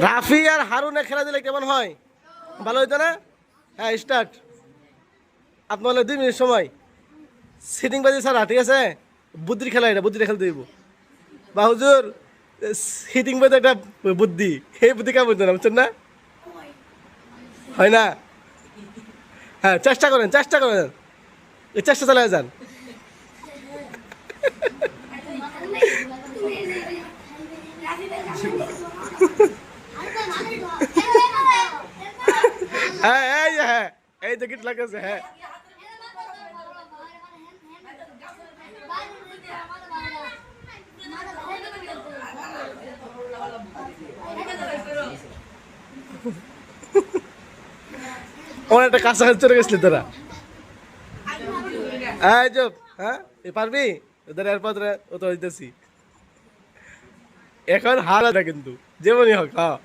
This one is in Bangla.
রাফি আর হারুনে খেলা দিলে কেমন হয়? ভালো হইতো না? হ্যাঁ স্টার্ট। আপনার 2 মিনিট সময়। সিটিং বাজি ছাড়া, ঠিক আছে? বুদ্ধির খেলা, এটা বুদ্ধিটা খেলতে দিব। বা হুজুর, সিটিং বাজি একটা বুদ্ধি, এই বুদ্ধি কেমন বুঝতে না, বুঝছেন না? হয় না? হ্যাঁ চেষ্টা করেন, চেষ্টা করেন, এই চেষ্টা চালিয়ে যান। হ্যাঁ এই যে, হ্যাঁ এই যে গিট লাগতেছে, হ্যাঁ। আমার একটা কাছাকাছি চলে গেছিলি তোরা। এই চুপ, হ্যাঁ এ পারবি? ওদের এরপর ও তো হইতেছি এখন হারা, কিন্তু যেমনই হোক, হ্যাঁ।